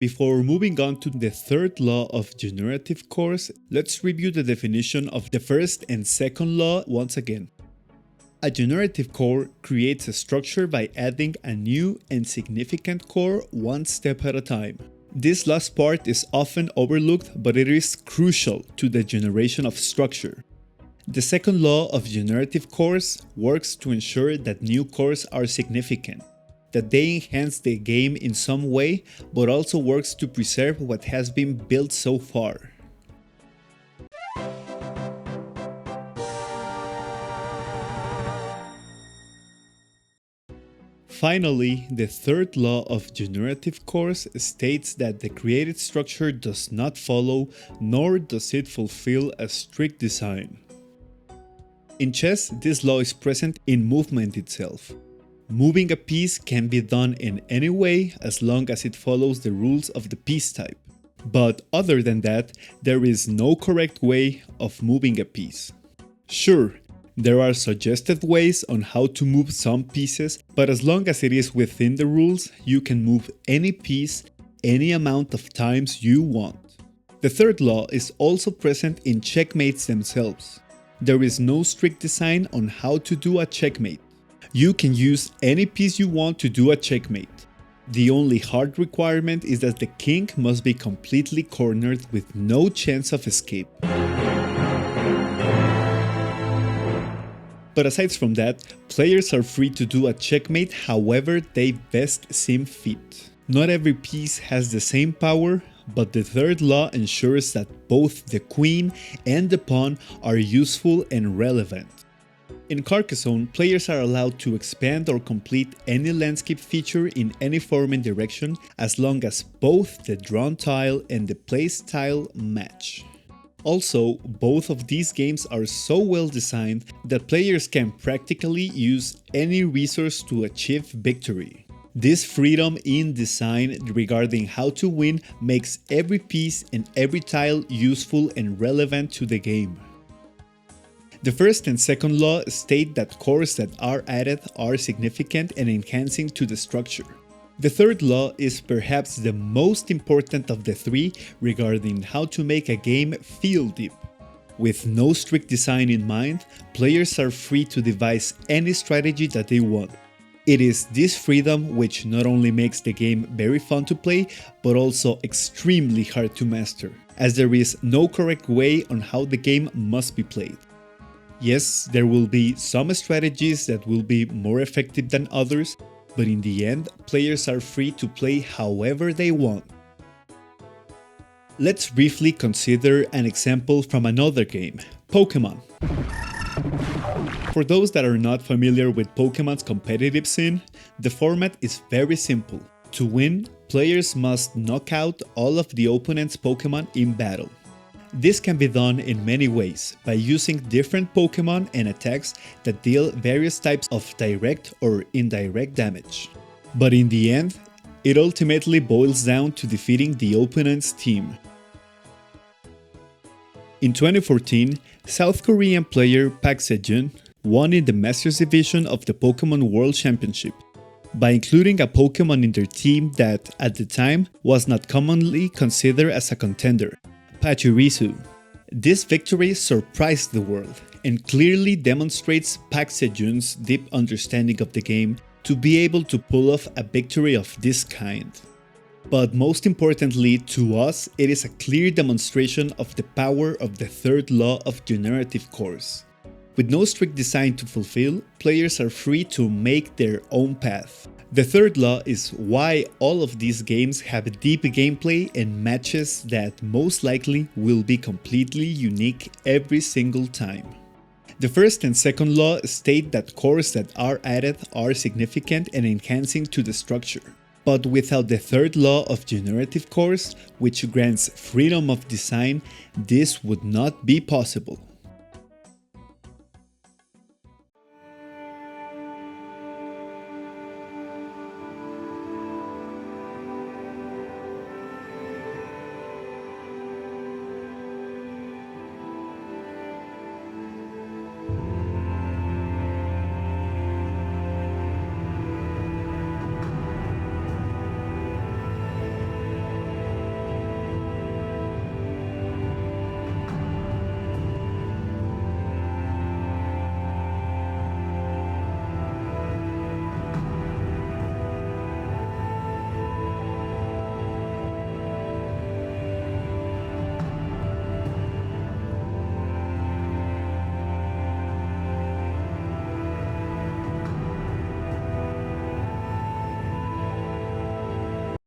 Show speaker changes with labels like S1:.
S1: Before moving on to the third law of generative cores, let's review the definition of the first and second law once again. A generative core creates a structure by adding a new and significant core one step at a time. This last part is often overlooked, but it is crucial to the generation of structure. The second law of generative cores works to ensure that new cores are significant, that they enhance the game in some way, but also works to preserve what has been built so far. Finally, the third law of generative cores states that the created structure does not follow, nor does it fulfill a strict design. In chess, this law is present in movement itself. Moving a piece can be done in any way as long as it follows the rules of the piece type. But other than that, there is no correct way of moving a piece. Sure, there are suggested ways on how to move some pieces, but as long as it is within the rules, you can move any piece any amount of times you want. The third law is also present in checkmates themselves. There is no strict design on how to do a checkmate. You can use any piece you want to do a checkmate. The only hard requirement is that the king must be completely cornered with no chance of escape. But aside from that, players are free to do a checkmate however they best seem fit. Not every piece has the same power, but the third law ensures that both the queen and the pawn are useful and relevant. In Carcassonne, players are allowed to expand or complete any landscape feature in any form and direction as long as both the drawn tile and the placed tile match. Also, both of these games are so well designed that players can practically use any resource to achieve victory. This freedom in design regarding how to win makes every piece and every tile useful and relevant to the game. The first and second law state that cores that are added are significant and enhancing to the structure. The third law is perhaps the most important of the three regarding how to make a game feel deep. With no strict design in mind, players are free to devise any strategy that they want. It is this freedom which not only makes the game very fun to play, but also extremely hard to master, as there is no correct way on how the game must be played. Yes, there will be some strategies that will be more effective than others, but in the end, players are free to play however they want. Let's briefly consider an example from another game, Pokémon. For those that are not familiar with Pokémon's competitive scene, the format is very simple. To win, players must knock out all of the opponent's Pokémon in battle. This can be done in many ways, by using different Pokémon and attacks that deal various types of direct or indirect damage. But in the end, it ultimately boils down to defeating the opponent's team. In 2014, South Korean player Park Se-jun won in the Masters Division of the Pokémon World Championship, by including a Pokémon in their team that, at the time, was not commonly considered as a contender, Pachirisu. This victory surprised the world and clearly demonstrates Park Se-jun's deep understanding of the game to be able to pull off a victory of this kind. But most importantly to us, it is a clear demonstration of the power of the third law of generative cores. With no strict design to fulfill, players are free to make their own path. The third law is why all of these games have deep gameplay and matches that most likely will be completely unique every single time. The first and second law state that cores that are added are significant and enhancing to the structure. But without the third law of generative cores, which grants freedom of design, this would not be possible.